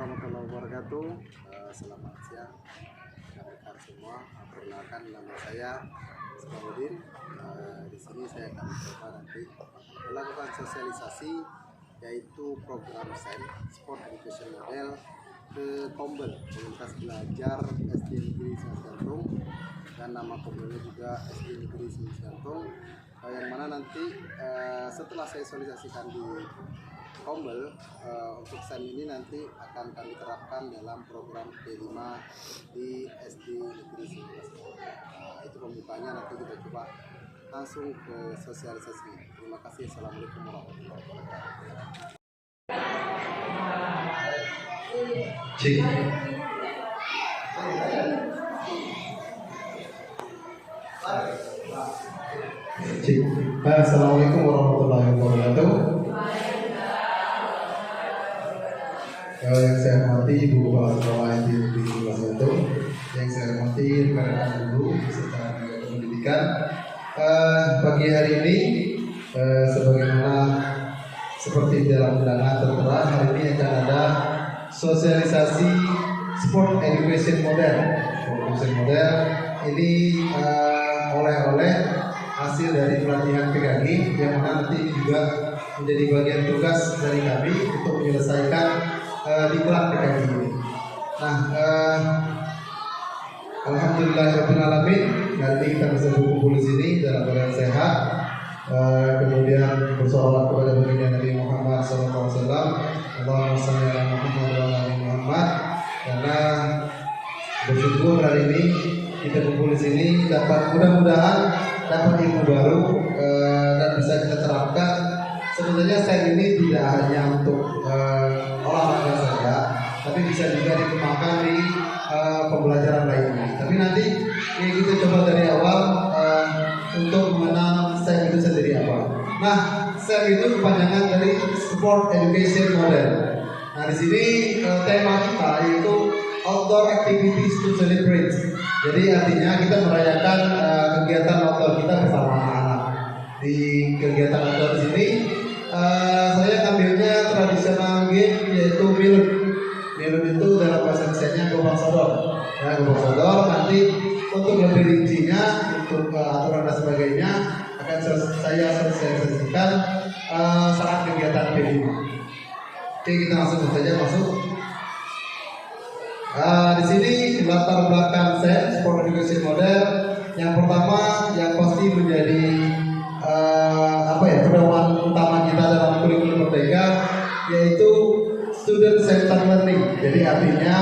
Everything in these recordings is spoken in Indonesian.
warahmatullahi wabarakatuh. Selamat siang rekan-rekan semua. Perkenalkan, nama saya Semaudin. Di sini saya akan mencoba nanti melakukan sosialisasi, yaitu program SEM Sport Education Model ke Kombel, komunitas belajar SD Negeri Sungai Gantung, dan nama kombelnya juga SD Negeri Sungai Gantung. Yang mana nanti setelah saya sosialisasikan di Kombel, untuk SEM ini nanti akan kami terapkan dalam program P5 di SD Negeri Sungai Gantung. Itu pembukanya, nanti kita coba langsung ke sosialisasi. Terima kasih. Assalamualaikum warahmatullahi wabarakatuh. Cik. Assalamualaikum warahmatullahi wabarakatuh. Yang saya hormati Ibu Kepala Sekolah SD Negeri Sungai Gantung, yang saya hormati rekan-rekan guru serta tenaga pendidikan. Pagi hari ini, sebagaimana seperti dalam undangan tertera, hari ini akan ada sosialisasi Sport Education Model. Sport Education Model ini oleh-oleh hasil dari pelatihan PKG, yang mana nanti juga menjadi bagian tugas dari kami untuk menyelesaikan diklat PKG ini. Nah, alhamdulillahirobbilalamin, hari ini kita bisa berkumpul di sini dalam keadaan sehat. Kemudian bersolawat kepada baginda Nabi Muhammad SAW. Allahumma shalli ala Muhammad wa ala ali Muhammad. Karena bersyukur hari ini kita kumpul di sini dapat, mudah-mudahan dapat ilmu baru dan bisa kita terapkan. Sebenarnya SEM ini tidak hanya untuk olahraga saja, tapi bisa juga dikembangkan di pembelajaran lainnya. Tapi nanti kita coba dari awal untuk mengenal SEM itu sendiri apa. Nah, SEM itu kepanjangan dari Sport Education Model. Nah, di sini tema kita yaitu Outdoor Activities to Celebrate. Jadi artinya kita merayakan kegiatan outdoor kita bersama anak-anak. Di kegiatan outdoor di sini saya ambilnya tradisional game, yaitu milun. Milun itu dalam bahasa Indonesia gobang sodor. Nah, gobang sodor nanti untuk lebih rincinya, untuk aturan dan sebagainya akan saya sosialisasikan saat kegiatan P5. Oke, kita langsung saja masuk. Di sini latar belakang SEM Sport Education Model, yang pertama yang pasti menjadi pedoman utama kita dalam kurikulum Merdeka, yaitu student centered learning. Jadi artinya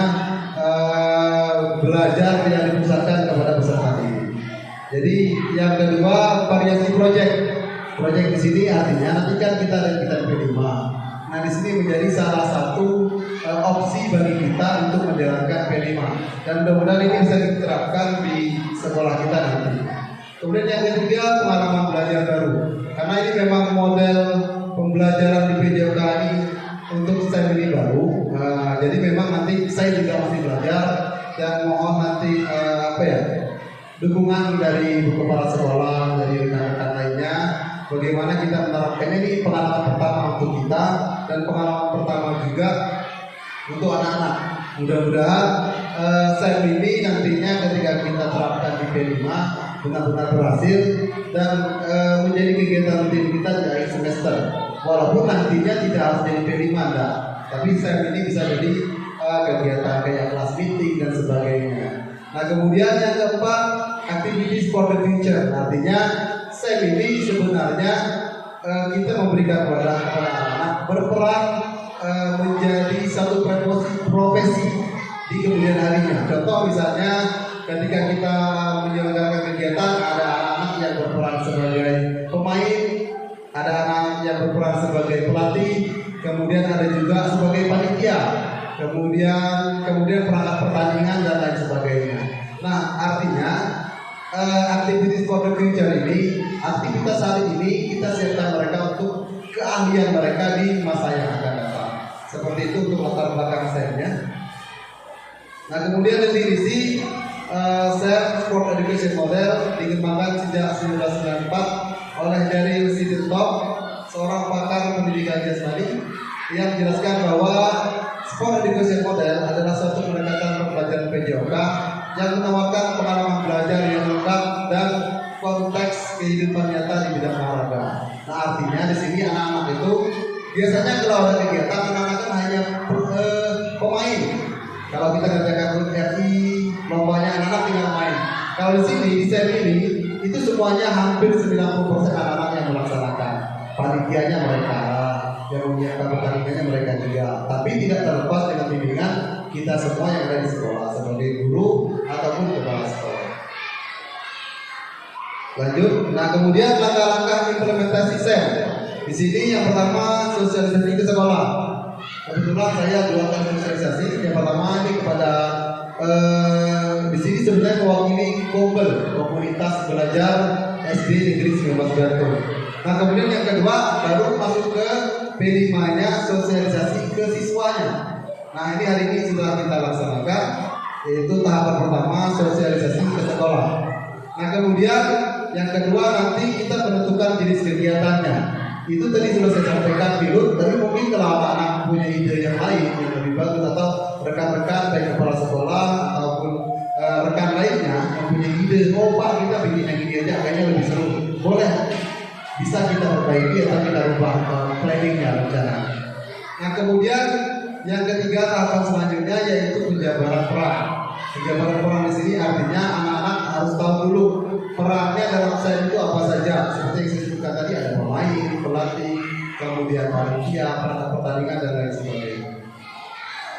belajar yang dipusatkan kepada peserta didik. Jadi yang kedua, variasi project. Project di sini artinya nanti kan kita ada kegiatan P5. Nah, di sini menjadi salah satu opsi bagi kita untuk menjalankan P5, dan mudah-mudahan ini bisa diterapkan di sekolah kita nanti. Kemudian yang ketiga, pengalaman belajar baru. Karena ini memang model pembelajaran di PJOK ini untuk STEM ini baru. Jadi memang nanti saya juga masih belajar, dan mohon nanti dukungan dari Ibu Kepala Sekolah, dari rekan-rekan lainnya, bagaimana kita menerapkan ini. Pengalaman pertama untuk kita, dan pengalaman pertama juga untuk anak-anak. Mudah-mudahan SEM ini nantinya ketika kita terapkan di P5 benar-benar berhasil dan menjadi kegiatan rutin kita di akhir semester. Walaupun nantinya tidak harus jadi P5, enggak, tapi SEM ini bisa jadi kegiatan kayak kelas meeting dan sebagainya. Nah, kemudian yang keempat, activities for the future. Artinya SEM ini sebenarnya kita memberikan kepada anak-anak berperan menjadi satu profesi di kemudian harinya. Contoh misalnya ketika kita menyelenggarakan kegiatan, ada anak-anak yang berperan sebagai pemain, ada anak yang berperan sebagai pelatih, kemudian ada juga sebagai panitia, kemudian perangkat pertandingan dan lain sebagainya. Nah, artinya activities for the future ini, aktivitas hari ini kita siapkan mereka untuk keahlian mereka di masa yang akan datang. Seperti itu untuk latar belakang SEM-nya. Nah, kemudian definisi SEM Sport Education Model dikembangkan sejak 1994 oleh Daryl Siddleton, seorang pakar pendidikan jasmani, yang menjelaskan bahwa Sport Education Model adalah suatu pendekatan pembelajaran PJOK yang menawarkan pengalaman belajar yang lengkap dan konteks kehidupan nyata di bidang olahraga. Nah, artinya di sini anak-anak itu biasanya kalau ada kegiatan anak-anak kan hanya pemain. Kalau kita kerjakan RI, lombanya anak-anak tinggal main. Kalau di sini di SEM ini itu semuanya hampir 90% anak-anak yang melaksanakan. Panitianya mereka, yang menyiapkan pertandingannya mereka juga. Tapi tidak terlepas dengan bimbingan kita semua yang ada di sekolah sebagai guru ataupun kepala sekolah. Lanjut. Nah, kemudian langkah-langkah implementasi SEM. Di sini yang pertama sosialisasi ke sekolah. Kebetulan saya 2 kali sosialisasi. Yang pertama ini kepada di sini sebenarnya mewakili KOBEL, Komunitas Belajar SD Negeri 19 Bantul. Nah, kemudian yang kedua baru masuk ke P5-nya sosialisasi ke siswanya. Nah, ini hari ini sudah kita laksanakan, yaitu tahapan pertama sosialisasi ke sekolah. Nah, kemudian yang kedua nanti kita menentukan jenis kegiatannya. Itu tadi sudah saya sampaikan pilot, tapi mungkin kalau anak-anak punya ide yang lain yang lebih bagus atau rekan-rekan baik kepala sekolah ataupun rekan lainnya yang punya ide, oh Pak kita bikin yang ini aja kayaknya lebih seru, boleh, bisa kita perbaiki atau kita rubah planningnya, rencana. Nah, kemudian yang ketiga tahapan selanjutnya yaitu penjabaran peran. Penjabaran peran di sini artinya anak-anak harus tahu dulu perannya dalam SEM itu apa saja. Seperti yang saya sebutkan tadi, ada pemain, pelatih, kemudian panitia, pertandingan dan lain sebagainya.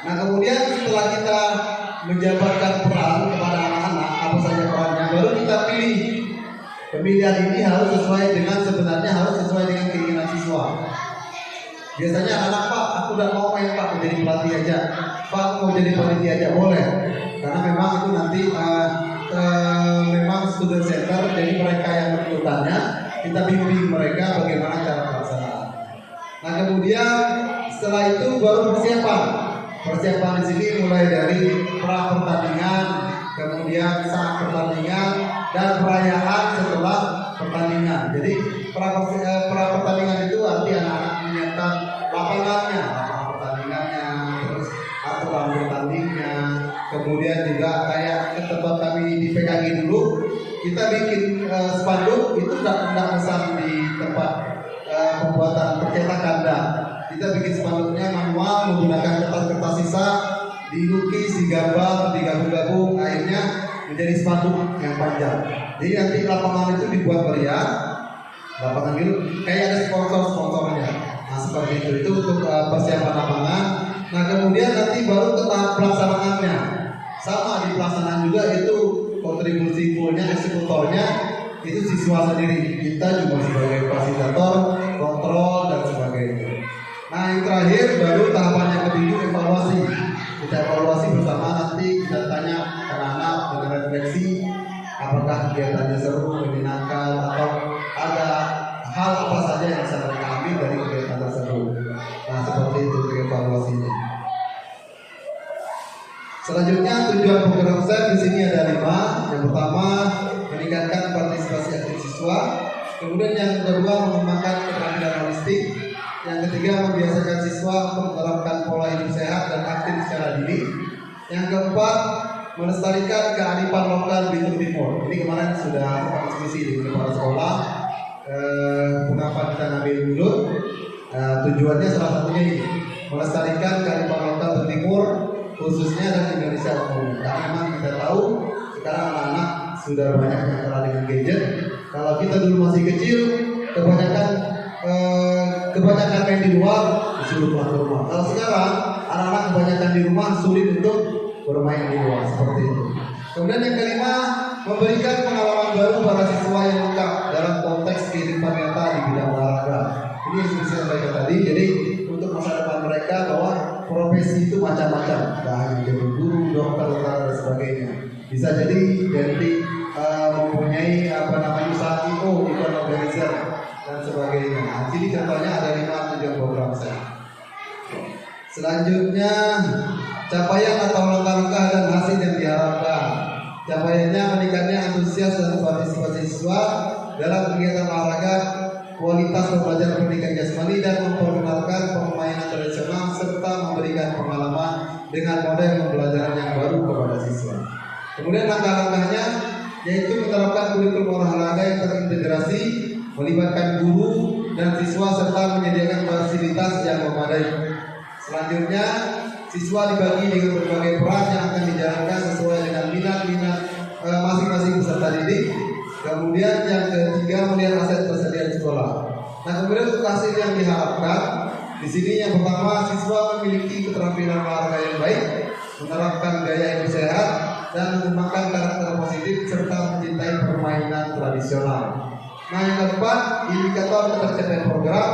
Nah, kemudian setelah kita menjabarkan peran kepada anak-anak apa saja perannya, baru kita pilih. Pemilihan ini harus sesuai dengan keinginan siswa. Biasanya anak-anak, Pak, aku udah mau main Pak, menjadi pelatih aja. Pak, mau jadi panitia aja, boleh. Karena memang itu nanti memang student center, jadi mereka yang menentukannya, kita bimbing mereka bagaimana cara pelaksanaan. Nah, kemudian setelah itu baru persiapan. Persiapan di sini mulai dari pra pertandingan, kemudian saat pertandingan, dan perayaan setelah pertandingan. Jadi pra pertandingan itu arti anak-anak menyiapkan lapangan pertandingannya, terus aturan bertandingnya, kemudian juga kayak ke tempat kami di PKG dulu, kita bikin spanduk itu tidak pesan di tempat pembuatan percetakan dah. Kita bikin spanduknya manual menggunakan kertas-kertas sisa, dilukis, digambar, digabung-gabung, akhirnya menjadi spanduk yang panjang. Jadi nanti lapangan itu dibuat meriah, lapangan itu kayak ada sponsor-sponsornya. Nah, seperti itu untuk persiapan lapangan. Nah, kemudian nanti baru ke tahap pelaksanaannya. Sama di pelaksanaan juga itu kontribusi fullnya, eksekutornya itu siswa sendiri. Kita juga sebagai fasilitator, kontrol dan sebagainya. Nah, yang terakhir baru tahapan yang ketujuh, evaluasi. Kita evaluasi bersama, nanti kita tanya anak-anak dengan refleksi apakah kegiatannya seru, menyenangkan, atau ada hal apa saja yang bisa mereka ambil dari kegiatan tersebut. Nah, seperti itu evaluasinya. Selanjutnya tujuan program SEM di sini ada 5. Yang pertama meningkatkan partisipasi aktif siswa. Kemudian yang kedua mengembangkan keterampilan holistik. Yang ketiga membiasakan siswa untuk menerapkan pola hidup sehat dan aktif secara dini. Yang keempat melestarikan kearifan lokal Belitung Timur. Ini kemarin sudah kita diskusi di kepala sekolah. Kenapa kita ngambil dulu? Tujuannya salah satunya ini, melestarikan kearifan lokal Belitung Timur khususnya dan Indonesia umum. Karena memang kita tahu sekarang anak-anak sudah banyak yang kalah dengan gadget. Kalau kita dulu masih kecil, kebanyakan main di luar, disuruh pulang ke rumah. Kalau sekarang anak-anak kebanyakan di rumah, sulit untuk bermain di luar, seperti itu. Kemudian yang kelima, memberikan pengalaman baru para siswa yang lengkap dalam konteks kehidupan nyata di bidang olahraga. Ini yang seperti saya sampaikan tadi. Jadi untuk masa depan mereka bahwa profesi itu macam-macam, tidak hanya jadi guru, dokter, dan sebagainya. Bisa jadi mempunyai usaha event organizer dan sebagainya. Nah, jadi contohnya ada 5 tujuan program saya. Selanjutnya capaian atau langkah-langkah dan hasil yang diharapkan. Capaiannya meningkatnya antusias dan partisipasi siswa dalam kegiatan olahraga, kualitas pembelajaran pendidikan jasmani dan memperkenalkan permainan tradisional serta memberikan pengalaman dengan model pembelajaran yang baru kepada siswa. Kemudian langkah-langkahnya yaitu menerapkan kurikulum olahraga yang terintegrasi, melibatkan guru dan siswa serta menyediakan fasilitas yang memadai. Selanjutnya, siswa dibagi dengan berbagai peran yang akan dijalankan sesuai dengan minat-minat masing-masing peserta didik. Kemudian yang ketiga, melihat aset tersedia di sekolah. Nah, kemudian untuk hasil yang diharapkan di sini yang pertama, siswa memiliki keterampilan olahraga yang baik, menerapkan gaya yang sehat, dan mengembangkan karakter positif serta mencintai permainan tradisional. Nah, yang keempat, indikator tercapai program.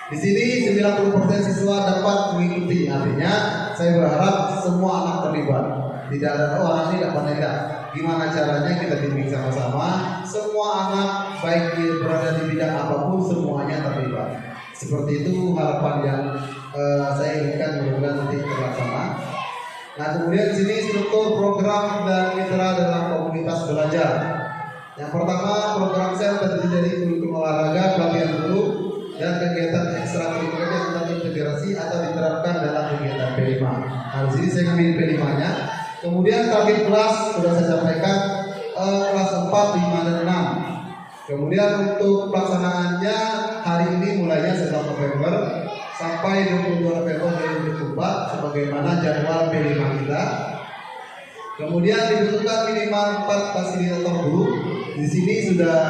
Di sini 90% siswa dapat mengikuti. Artinya, saya berharap semua anak terlibat. Tidak ada orang ini dapat tidak. Gimana caranya kita bimbing sama-sama. Semua anak baik berada di bidang apapun semuanya terlibat. Seperti itu harapan yang saya inginkan mudah-mudahan nanti terlaksana. Nah, kemudian di sini struktur program dan mitra dalam komunitas belajar. Yang pertama, program SEM terdiri dari kurikulum olahraga, pelatihan guru, dan kegiatan ekstrakurikuler yang terintegrasi atau diterapkan dalam kegiatan P5. Nah, di sini saya ambil P5-nya. Kemudian target kelas sudah saya sampaikan, kelas 4, 5, dan 6. Kemudian untuk pelaksanaannya hari ini mulainya 1 November sampai 22 November 2024 sebagaimana jadwal P5 kita. Kemudian dibutuhkan minimal 4 fasilitator guru. Di sini sudah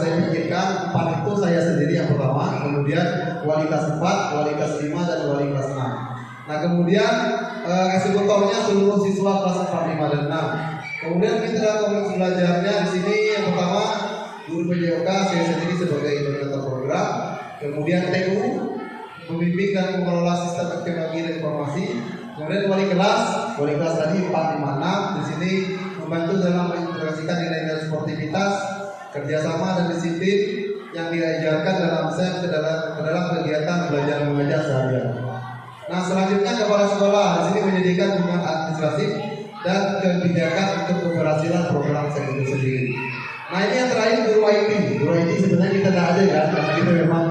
saya pikirkan 4 itu saya sendiri yang pertama, kemudian wali kelas 4, wali kelas 5, dan wali kelas 6. Nah, kemudian eksekutornya seluruh siswa kelas 4, 5, dan 6. Kemudian mitra komunitas belajarnya di sini yang pertama guru PJOK, saya sendiri sebagai koordinator program. Kemudian TU membimbing dan mengelola sistem teknologi dan informasi. Kemudian wali kelas tadi 4, 5, 6 di sini membantu dalam mengintegrasikan nilai-nilai sportivitas, kerjasama dan disiplin yang diajarkan dalam SEM ke dalam kegiatan belajar mengajar seharian. Nah, selanjutnya kepala sekolah di sini menyediakan dukungan administratif dan kebijakan untuk keberhasilan program SEM itu sendiri. Nah, ini yang terakhir guru IT. Guru IT sebenarnya kita tidak ada kan, karena kita memang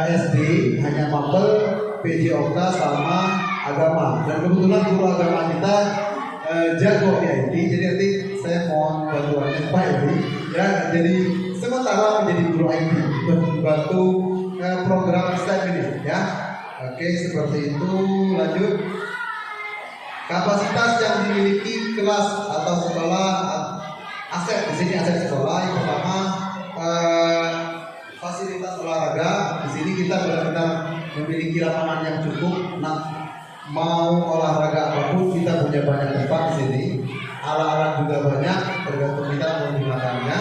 SD hanya mapel, PJOK sama agama. Dan kebetulan guru agama kita jago di IT, jadi nanti saya mohon bantuannya Pak Edi ya, jadi sementara menjadi guru IT membantu program STEM ini ya. Oke, seperti itu. Lanjut. Kapasitas yang dimiliki kelas atau sekolah, aset di sini aset sekolah. Yang pertama fasilitas olahraga. Di sini kita benar-benar memiliki lapangan yang cukup. Nah, mau olahraga apapun kita punya banyak tempat di sini. Alat-alat juga banyak, tergantung kita menggunakannya.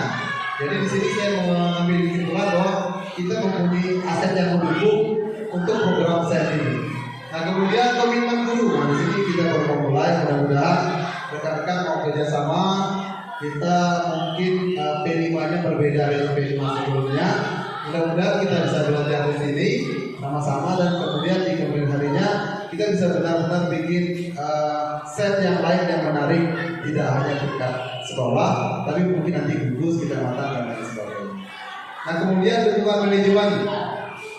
Jadi di sini saya mengambil kesimpulan bahwa kita mempunyai aset yang mendukung untuk program SEM ini. Nah, kemudian komitmen guru. Nah, di sini kita baru memulai, mudah-mudahan rekan-rekan mau kerjasama. Kita mungkin P5-nya berbeda dengan P5 sebelumnya. Mudah-mudahan kita bisa belajar di sini sama-sama dan kemudian di kemudian harinya kita bisa benar-benar bikin set yang lain yang menarik, tidak hanya tingkat sekolah, tapi mungkin nanti gugus kita matang dan lain sebagainya. Nah, kemudian dukungan manajemen.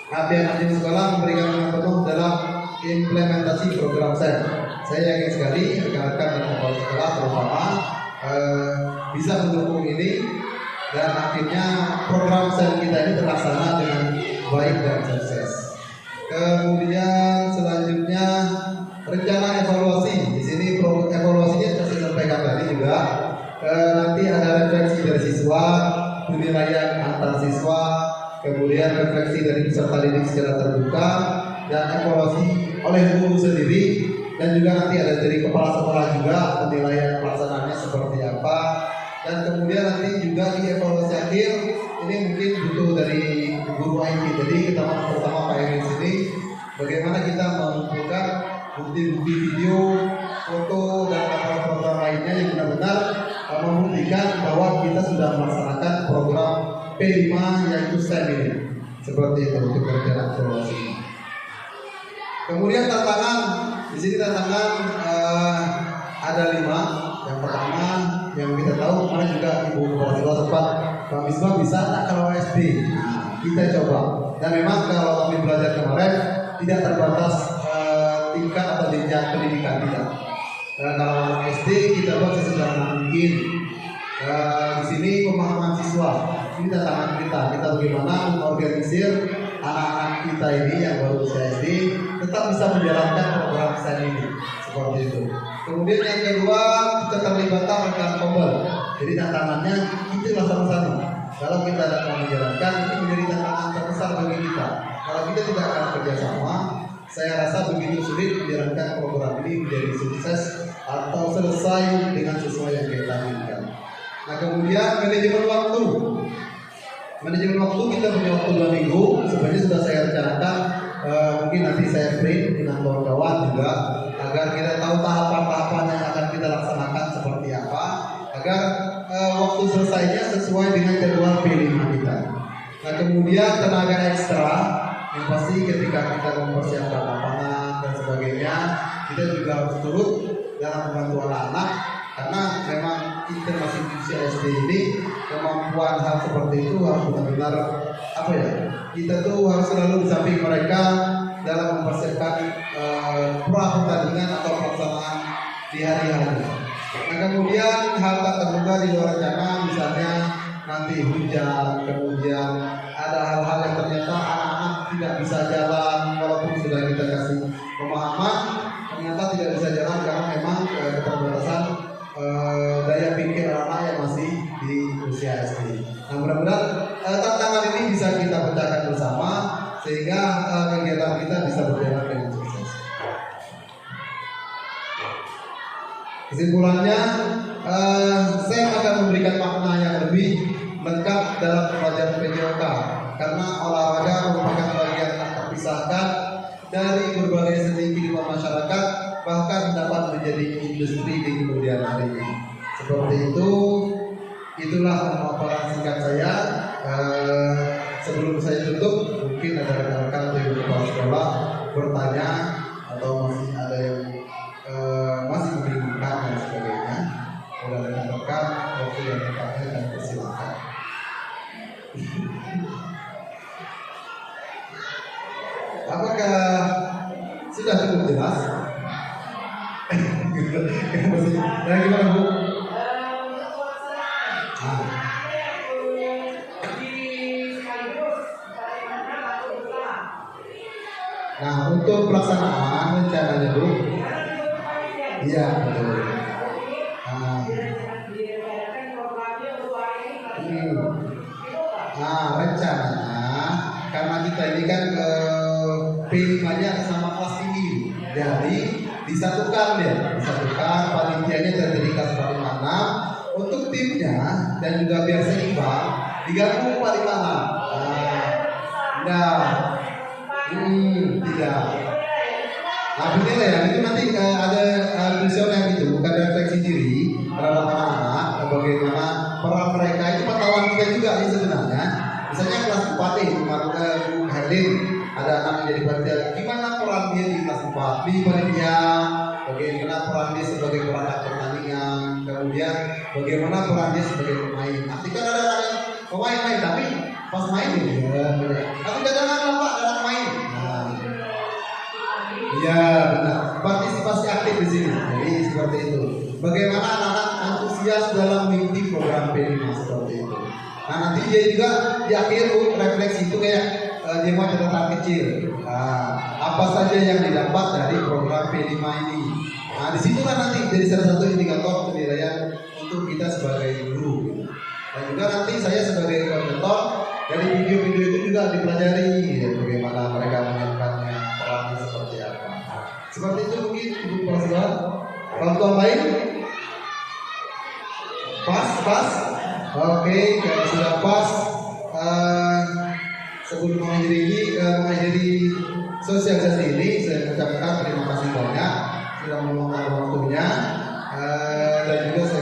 Pihak manajemen sekolah memberikan peran penuh dalam implementasi program SEM. Saya yakin sekali rekan-rekan dan kepala sekolah terutama bisa mendukung ini dan akhirnya program SEM kita ini terlaksana dengan baik dan sukses. Kemudian selanjutnya rencana evaluasi. Di sini evaluasinya sudah saya sampaikan tadi juga. Nanti ada refleksi dari siswa, penilaian antar siswa, kemudian refleksi dari peserta didik secara terbuka, dan evaluasi oleh guru sendiri, dan juga nanti ada dari kepala sekolah juga penilaian pelaksanaannya seperti apa. Dan kemudian nanti juga di evaluasi akhir ini mungkin butuh dari guru IT. Jadi kita pertama Pak Eri sini bagaimana kita mengumpulkan bukti-bukti video, foto dan program lainnya yang benar-benar membuktikan bahwa kita sudah melaksanakan program P5 yaitu STEM ini. Seperti itu untuk kerjaan evaluasi. Kemudian tantangan, di sini tantangan ada 5. Yang pertama yang kita tahu kemarin juga Ibu Kepala Sekolah sempat Pak Misbah bisa tak kalau SD. Nah, kita coba. Dan memang kalau kami belajar kemarin tidak terbatas tingkat atau jenjang pendidikan kita. Kalau anak SD kita buat sesederhana mungkin. Di sini pemahaman siswa ini tantangan kita bagaimana mengorganisir anak-anak kita ini yang baru usia SD tetap bisa menjalankan program SEN ini seperti itu. Kemudian yang kedua, keterlibatan rekan kobel. Jadi tantangannya itulah sama-sama. Kalau kita dapat menjalankan, ini menjadi tantangan terbesar bagi kita. Kalau kita tidak akan kerjasama, saya rasa begitu sulit menjalankan program ini menjadi sukses atau selesai dengan sesuai yang kita inginkan. Nah, kemudian manajemen waktu. Manajemen waktu kita punya waktu 2 minggu. Sebenarnya sudah saya rencanakan, mungkin nanti saya print dengan kawan-kawan juga agar kita tahu tahapan-tahapan yang akan kita laksanakan seperti apa, agar waktu selesainya sesuai dengan jadwal P5 kita. Nah, kemudian tenaga ekstra yang pasti ketika kita mempersiapkan lapangan dan sebagainya, kita juga harus turut dalam membantu anak-anak, karena memang kita masih di usia SD ini kemampuan hal seperti itu harus benar-benar apa ya, kita tuh harus selalu di samping mereka dalam mempersiapkan pertandingan atau pelaksanaan di hari-hari. Nah, kemudian hal tak terduga di luar rencana, misalnya nanti hujan, kemudian ada hal-hal yang ternyata anak-anak tidak bisa jalan walaupun sudah kita kasih pemahaman, ternyata tidak bisa jalan karena memang keterbatasan daya pikir anak yang masih di usia SD. Nah, mudah-mudahan tantangan ini bisa kita pecahkan bersama sehingga kegiatan kita bisa berjalan dengan sukses. Kesimpulannya, saya akan memberikan makna yang lebih lengkap dalam pelajaran PJOK karena olahraga merupakan bagian tak terpisahkan dari berbagai seni kehidupan masyarakat, bahkan dapat menjadi industri di kemudian hari. Seperti itu, itulah pemaparan singkat saya. Sebelum saya tutup, mungkin ada rekan-rekan dari kepala sekolah bertanya atau masih ada yang masih membingungkan dan sebagainya. Kalau ada rekan-rekan, waktu yang tepatnya dan persilakan. Apakah sudah cukup jelas? Nah, gimana Bu? Nah, untuk pelaksanaan rencananya Bu? Iya, betul. Nah, rencananya karena kita ini kan P5-nya sama kelas tinggi, jadi disatukan panitianya terdiri kelas 456 untuk timnya dan juga biar seimbang digabung 456. Tidak. Nah, betul ya, itu nanti ada kuesioner itu, bukan refleksi diri terhadap anak-anak, bagaimana peran mereka itu pengetahuan kita juga ini sebenarnya. Misalnya kelas 4 nih, Bu Herlin, ada anak menjadi panitia, gimana peran dia di kelas 4 di panitia, bagaimana peran dia sebagai perangkat pertandingan, kemudian bagaimana peran dia sebagai pemain. Nanti kan ada pemain main, tapi pas main ya, tapi kadang-kadang Pak dalam main. Iya, benar. Partisipasi aktif di sini. Jadi seperti itu. Bagaimana anak-anak antusias dalam mengikuti program P5 seperti itu. Nah, nanti dia juga di akhir refleksi itu kayak dia mau catatan kecil. Apa saja yang didapat dari program P5 ini. Nah, di situ kan nanti jadi salah satu indikator penilaian untuk kita sebagai guru. Dan juga nanti saya sebagai koordinator dari video-video itu juga dipelajari ya, bagaimana mereka menyiapkannya, perannya seperti apa. Seperti itu mungkin Ibu Prasidwan. Bantuan lain? Pas? Oke, kalau sudah pas, sebelum mengakhiri sosialisasi ini, saya ucapkan terima kasih banyak sudah meluangkan waktunya dan juga saya